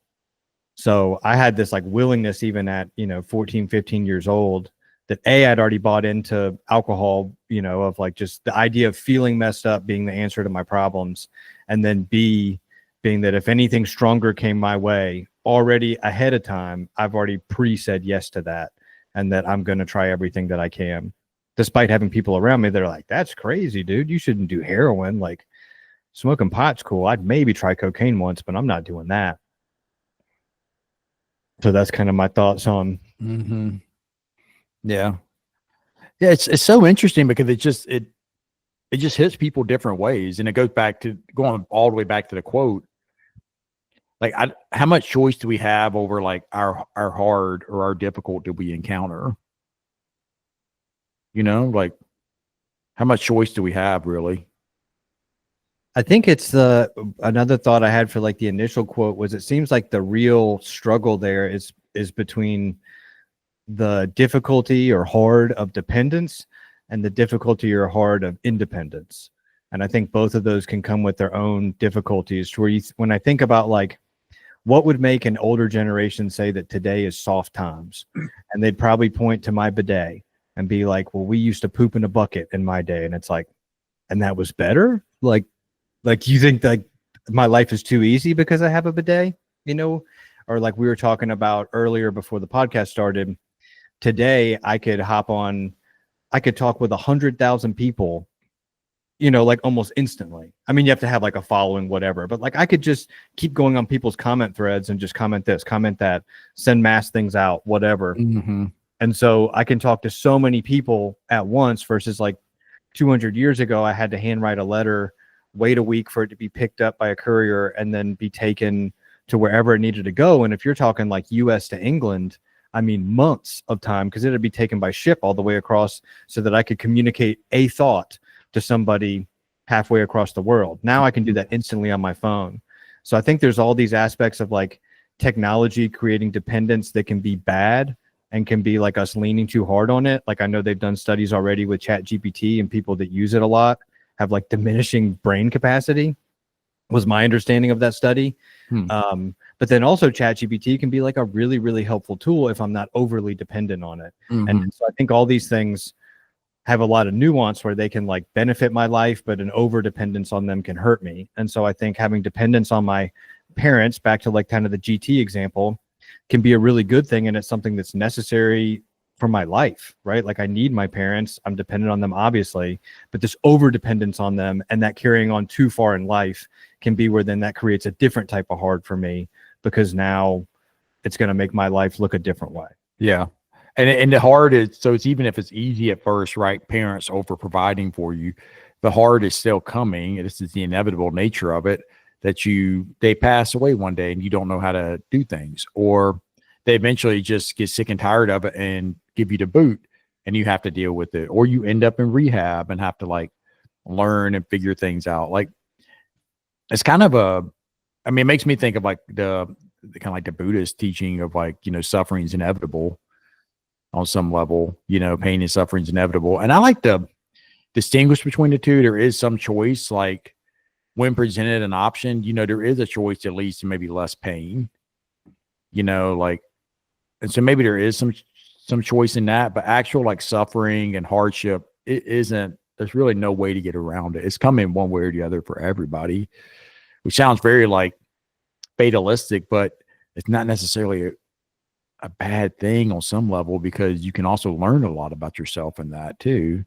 So I had this like willingness, even at, 14, 15 years old, that I'd already bought into alcohol, of like just the idea of feeling messed up being the answer to my problems. And then B, being that if anything stronger came my way already ahead of time, I've already said yes to that. And that I'm going to try everything that I can, despite having people around me that are like, that's crazy, dude. You shouldn't do heroin. Like, smoking pot's cool. I'd maybe try cocaine once, but I'm not doing that. So that's kind of my thoughts on. Mm-hmm. Yeah. Yeah. It's so interesting, because it just hits people different ways. And it goes back to going all the way back to the quote. Like, how much choice do we have over like our hard or our difficult do we encounter? Like How much choice do we have, really? I think it's another thought I had for like the initial quote was it seems like the real struggle there is between the difficulty or hard of dependence and the difficulty or hard of independence. And I think both of those can come with their own difficulties. Where when I think about like what would make an older generation say that today is soft times, and they'd probably point to my bidet and be like, well, we used to poop in a bucket in my day. And it's like, and that was better? Like you think like my life is too easy because I have a bidet, you know? Or like we were talking about earlier before the podcast started, today I could talk with 100,000 people, you know, like almost instantly. I mean, you have to have like a following, whatever, but like I could just keep going on people's comment threads and just comment this, comment that, send mass things out, whatever. Mm-hmm. And so I can talk to so many people at once versus like 200 years ago, I had to handwrite a letter, wait a week for it to be picked up by a courier and then be taken to wherever it needed to go. And if you're talking like US to England, I mean, months of time because it'd be taken by ship all the way across so that I could communicate a thought to somebody halfway across the world. Now I can do that instantly on my phone. So I think there's all these aspects of like technology creating dependence that can be bad and can be like us leaning too hard on it. Like I know they've done studies already with ChatGPT and people that use it a lot have like diminishing brain capacity was my understanding of that study. But then also ChatGPT can be like a really, really helpful tool if I'm not overly dependent on it. And so I think all these things have a lot of nuance where they can like benefit my life, but an over dependence on them can hurt me. And so I think having dependence on my parents, back to like kind of the GT example, can be a really good thing. And it's something that's necessary for my life, right? Like I need my parents, I'm dependent on them, obviously, but this over dependence on them and that carrying on too far in life can be where then that creates a different type of hard for me because now it's going to make my life look a different way. Yeah. And the hard is, so it's even if it's easy at first, right? Parents over providing for you, the hard is still coming. This is the inevitable nature of it, that they pass away one day and you don't know how to do things, or they eventually just get sick and tired of it and give you the boot and you have to deal with it, or you end up in rehab and have to like learn and figure things out. Like it's kind of it makes me think of like the kind of like the Buddhist teaching of like, you know, suffering is inevitable on some level, you know, pain and suffering is inevitable. And I like to distinguish between the two. There is some choice, like when presented an option, you know, there is a choice that leads to maybe less pain, you know, like, and so maybe there is some choice in that, but actual like suffering and hardship, there's really no way to get around it. It's coming one way or the other for everybody, which sounds very like fatalistic, but it's not necessarily a bad thing on some level, because you can also learn a lot about yourself in that too.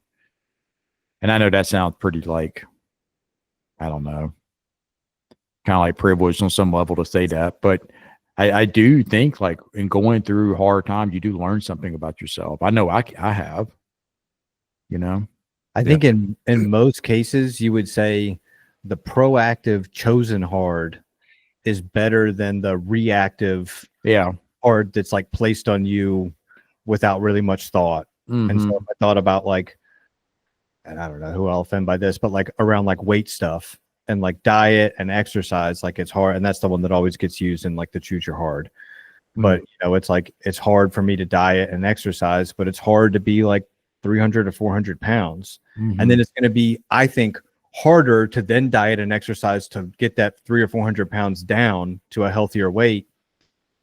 And I know that sounds pretty like, I don't know, kind of like privileged on some level to say that, but I do think like in going through hard times, you do learn something about yourself. I know I have, you know. I think in most cases you would say the proactive chosen hard is better than the reactive hard that's like placed on you without really much thought. And so if I thought about like, and I don't know who I'll offend by this, but like around like weight stuff and like diet and exercise, like it's hard. And that's the one that always gets used in like the choose your hard. But you know, it's like, it's hard for me to diet and exercise, but it's hard to be like 300 or 400 pounds. And then it's going to be, I think, harder to then diet and exercise to get that 300 or 400 pounds down to a healthier weight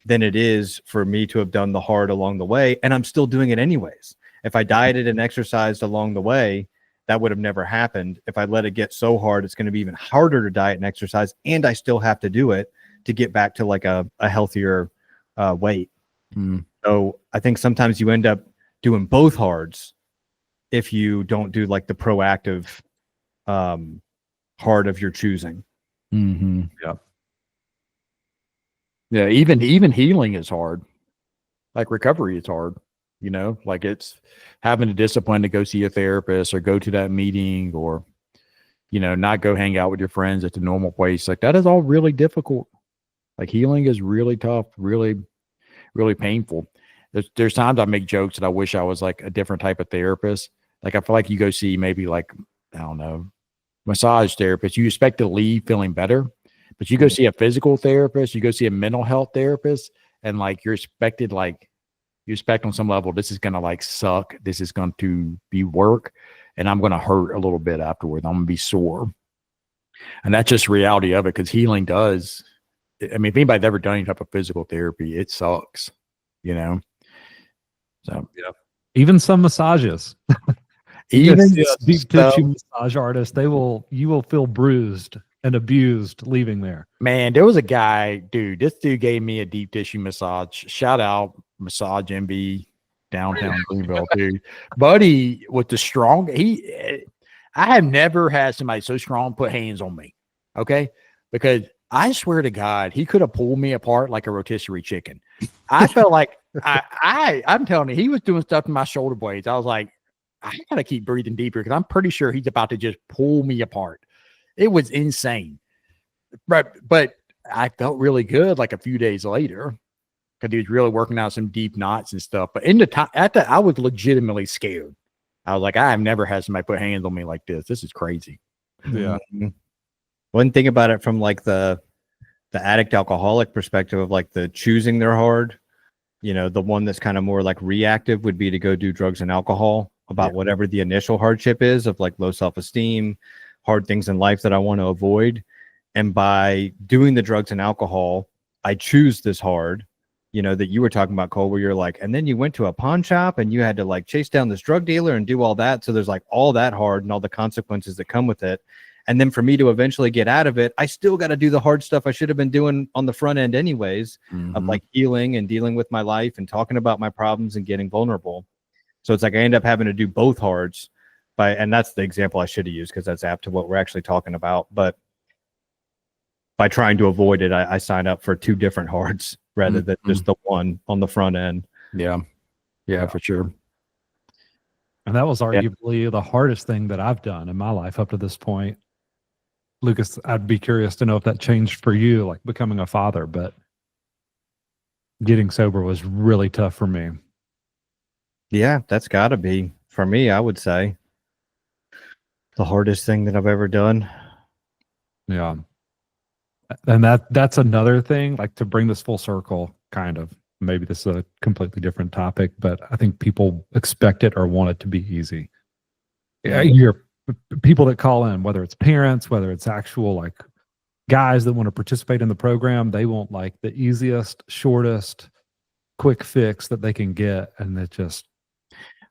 than it is for me to have done the hard along the way. And I'm still doing it anyways. If I dieted and exercised along the way, that would have never happened. If I let it get so hard, it's going to be even harder to diet and exercise. And I still have to do it to get back to like a healthier weight. So I think sometimes you end up doing both hards if you don't do like the proactive hard of your choosing. Yeah. Even healing is hard. Like recovery is hard, you know, like it's having the discipline to go see a therapist or go to that meeting, or, you know, not go hang out with your friends at the normal place. Like that is all really difficult. Like healing is really tough, really, really painful. There's times I make jokes that I wish I was like a different type of therapist, Like I feel like you go see maybe like, I don't know, massage therapist, you expect to leave feeling better, but you go see a physical therapist, you go see a mental health therapist, and like you expect on some level, this is going to like suck. This is going to be work, and I'm going to hurt a little bit afterwards. I'm going to be sore. And that's just reality of it, because healing does. I mean, if anybody's ever done any type of physical therapy, it sucks, you know? So, Yeah. Even some massages. even a deep tissue massage artist, you will feel bruised and abused leaving there. man, there was a guy, dude, this dude gave me a deep tissue massage. Shout out Massage MB downtown Greenville, dude. Buddy with the strong, I have never had somebody so strong put hands on me. Okay. Because I swear to God, he could have pulled me apart like a rotisserie chicken. I felt like I'm telling you, he was doing stuff to my shoulder blades. I was like, I gotta keep breathing deeper, because I'm pretty sure he's about to just pull me apart. It was insane. But I felt really good like a few days later, because he was really working out some deep knots and stuff. But in the time I was legitimately scared. I was like, I have never had somebody put hands on me like this. This is crazy. Yeah. One thing about it from like the addict alcoholic perspective of like the choosing their hard, you know, the one that's kind of more like reactive would be to go do drugs and alcohol about whatever the initial hardship is of like low self-esteem, hard things in life that I want to avoid. And by doing the drugs and alcohol, I choose this hard, you know, that you were talking about, Cole, where you're like, and then you went to a pawn shop and you had to like chase down this drug dealer and do all that. So there's like all that hard and all the consequences that come with it. And then for me to eventually get out of it, I still got to do the hard stuff I should have been doing on the front end anyways, of like healing and dealing with my life and talking about my problems and getting vulnerable. So it's like I end up having to do both hards and that's the example I should have used, because that's apt to what we're actually talking about. But by trying to avoid it, I sign up for two different hards rather than just the one on the front end. Yeah, for sure. And that was arguably the hardest thing that I've done in my life up to this point. Lucas, I'd be curious to know if that changed for you, like becoming a father, but getting sober was really tough for me. Yeah, that's got to be, for me, I would say, the hardest thing that I've ever done. Yeah. And that's another thing, like to bring this full circle, kind of. Maybe this is a completely different topic, but I think people expect it or want it to be easy. You're people that call in, whether it's parents, whether it's actual like guys that want to participate in the program, they want like the easiest, shortest, quick fix that they can get. And it just,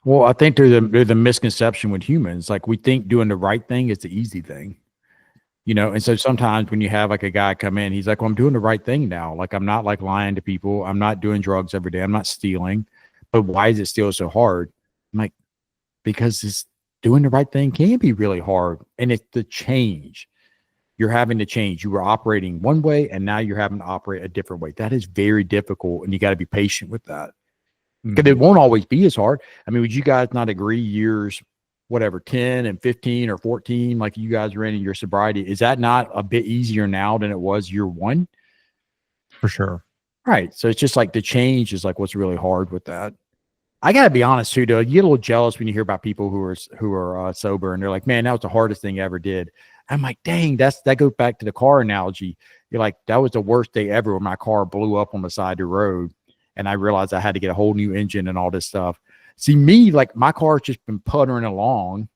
well, I think there's the misconception with humans. Like we think doing the right thing is the easy thing, you know? And so sometimes when you have like a guy come in, he's like, well, I'm doing the right thing now. Like I'm not like lying to people. I'm not doing drugs every day. I'm not stealing, but why is it still so hard? I'm like, because it's doing the right thing can be really hard. And it's the change. You're having to change. You were operating one way and now you're having to operate a different way. That is very difficult. And you got to be patient with that. Because it won't always be as hard. I mean, would you guys not agree years, whatever, 10 and 15 or 14, like you guys are in your sobriety, is that not a bit easier now than it was year one? for sure. Right. So it's just like the change is like what's really hard with that. I got to be honest too, though. You get a little jealous when you hear about people who are sober and they're like, man, that was the hardest thing I ever did. I'm like, dang, that goes back to the car analogy. You're like, that was the worst day ever when my car blew up on the side of the road. And I realized I had to get a whole new engine and all this stuff. See, me, like my car's just been puttering along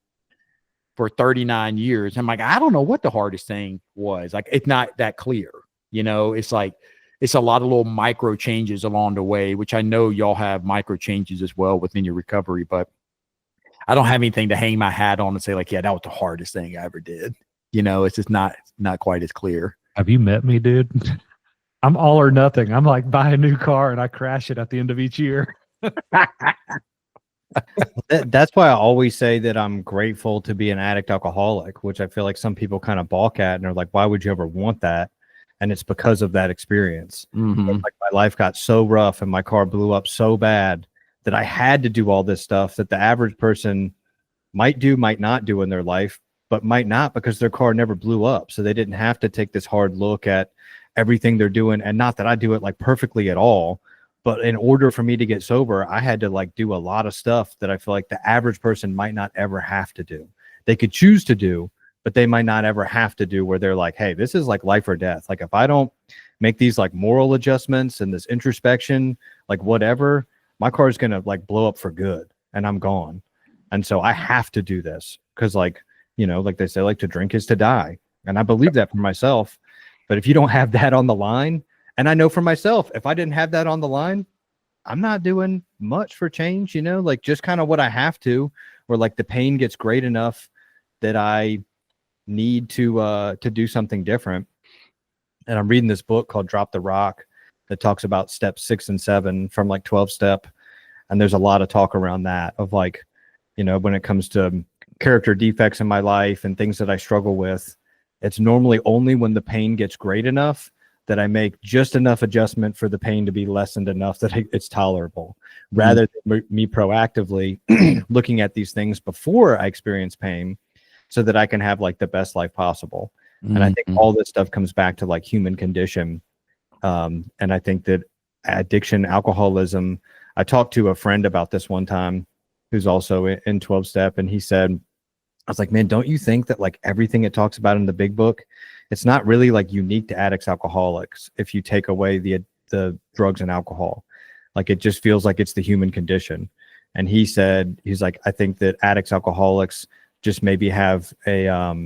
for 39 years. I'm like, I don't know what the hardest thing was. Like, it's not that clear. You know, it's like, it's a lot of little micro changes along the way, which I know y'all have micro changes as well within your recovery, but I don't have anything to hang my hat on and say like, yeah, that was the hardest thing I ever did. You know, it's just not quite as clear. Have you met me, dude? I'm all or nothing. I'm like, buy a new car and I crash it at the end of each year. That's why I always say that I'm grateful to be an addict alcoholic, which I feel like some people kind of balk at and are like, why would you ever want that? And it's because of that experience. Like my life got so rough and my car blew up so bad that I had to do all this stuff that the average person might do, might not do in their life, but might not because their car never blew up. So they didn't have to take this hard look at everything they're doing. And not that I do it like perfectly at all, But in order for me to get sober, I had to like do a lot of stuff that I feel like the average person might not ever have to do. They could choose to do, but they might not ever have to do, where they're like, hey, this is like life or death. Like if I don't make these like moral adjustments and this introspection, like whatever, my car is going to like blow up for good and I'm gone. And so I have to do this because like, you know, like they say, like to drink is to die. And I believe that for myself. But if you don't have that on the line, and I know for myself, if I didn't have that on the line, I'm not doing much for change, you know, like just kind of what I have to, where like the pain gets great enough that I need to do something different. And I'm reading this book called Drop the Rock that talks about steps 6 and 7 from like 12 step. And there's a lot of talk around that of like, you know, when it comes to character defects in my life and things that I struggle with, it's normally only when the pain gets great enough that I make just enough adjustment for the pain to be lessened enough that it's tolerable, rather than me proactively looking at these things before I experience pain so that I can have like the best life possible. And I think all this stuff comes back to like human condition. And I think that addiction, alcoholism, I talked to a friend about this one time who's also in 12 step. And he said, I was like, man, don't you think that like everything it talks about in the big book, it's not really like unique to addicts, alcoholics, if you take away the drugs and alcohol? Like it just feels like it's the human condition. And he said, he's like, I think that addicts, alcoholics just maybe have a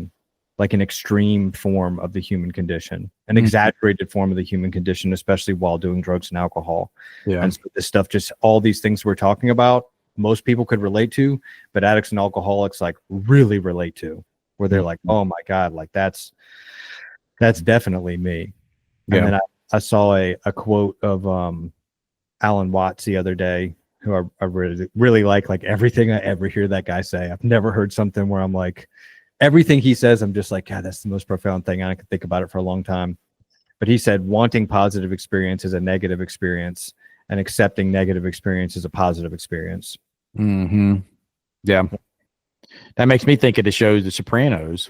like an extreme form of the human condition, an exaggerated form of the human condition, especially while doing drugs and alcohol. Yeah. And so this stuff, just all these things we're talking about, most people could relate to, but addicts and alcoholics like really relate to, where they're like, oh my God, like that's definitely me. Yeah. And then I saw a quote of Alan Watts the other day, who I really like everything I ever hear that guy say. I've never heard something where I'm like, everything he says, I'm just like, God, that's the most profound thing. And I could think about it for a long time. But he said, wanting positive experience is a negative experience, and accepting negative experience is a positive experience. Yeah. That makes me think of the show The Sopranos,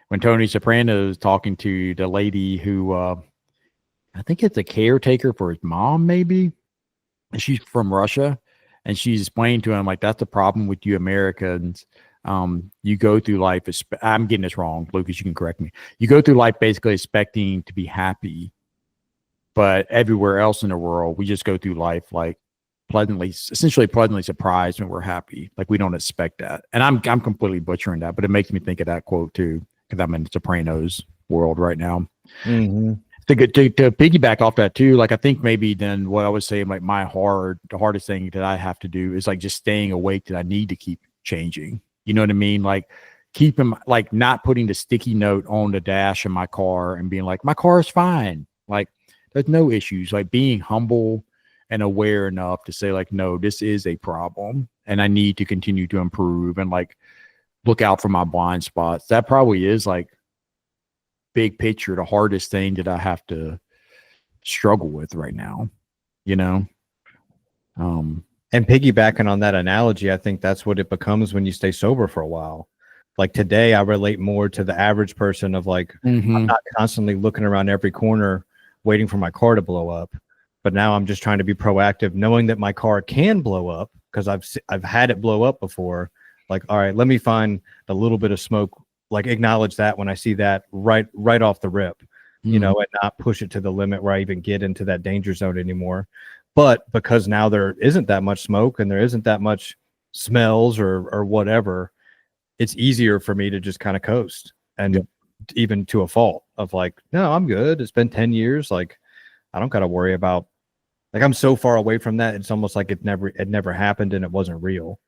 when Tony Soprano's talking to the lady who I think it's a caretaker for his mom, maybe. And she's from Russia, and she's explaining to him like, that's the problem with you Americans. You go through life, I'm getting this wrong, Lucas, you can correct me. You go through life basically expecting to be happy, but everywhere else in the world, we just go through life like essentially pleasantly surprised when we're happy. Like we don't expect that. And I'm completely butchering that, but it makes me think of that quote too, because I'm in the Sopranos world right now. To piggyback off that too, like I think maybe then what I was saying, like the hardest thing that I have to do is like just staying awake, that I need to keep changing. You know what I mean? Like keeping, like not putting the sticky note on the dash of my car and being like, my car is fine. Like there's no issues. Like being humble and aware enough to say like, no, this is a problem and I need to continue to improve and like look out for my blind spots. That probably is like big picture, the hardest thing that I have to struggle with right now, you know? And piggybacking on that analogy, I think that's what it becomes when you stay sober for a while. Like today, I relate more to the average person of like, I'm not constantly looking around every corner waiting for my car to blow up. But now I'm just trying to be proactive, knowing that my car can blow up because I've had it blow up before. Like, all right, let me find a little bit of smoke, like acknowledge that when I see that right off the rip, you know, and not push it to the limit where I even get into that danger zone anymore. But because now there isn't that much smoke and there isn't that much smells or whatever, it's easier for me to just kind of coast, and even to a fault of like, no, I'm good. It's been 10 years. Like, I don't got to worry about, like, I'm so far away from that. It's almost like it never happened and it wasn't real.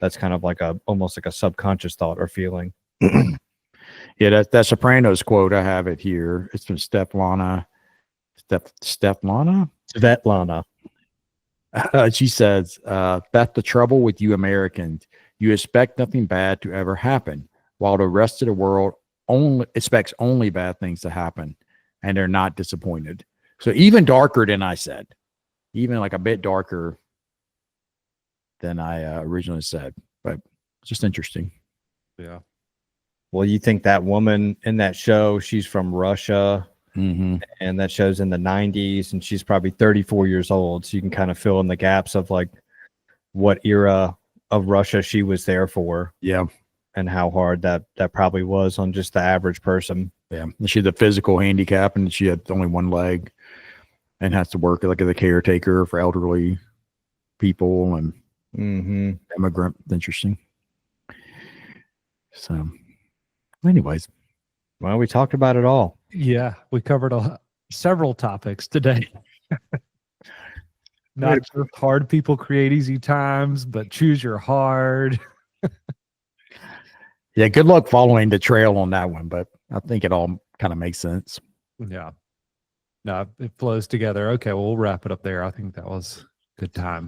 That's kind of like almost like a subconscious thought or feeling. Yeah, that Sopranos quote, I have it here. It's from Svetlana. She says, that's the trouble with you Americans. You expect nothing bad to ever happen, while the rest of the world expects only bad things to happen, and they're not disappointed. So even darker than I said, even like a bit darker than I originally said, but it's just interesting. Yeah. Well, you think that woman in that show, she's from Russia? Mm-hmm. and that shows in the 90s, and she's probably 34 years old. So you can kind of fill in the gaps of like what era of Russia she was there for. Yeah. And how hard that probably was on just the average person. Yeah. And she had a physical handicap, and she had only one leg and has to work like as a caretaker for elderly people and immigrant. Interesting. So anyways. Well, we talked about it all. Yeah, we covered several topics today. Not just hard people create easy times, but choose your hard. Yeah, good luck following the trail on that one, but I think it all kind of makes sense. Yeah. No, it flows together. Okay, well, we'll wrap it up there. I think that was a good time.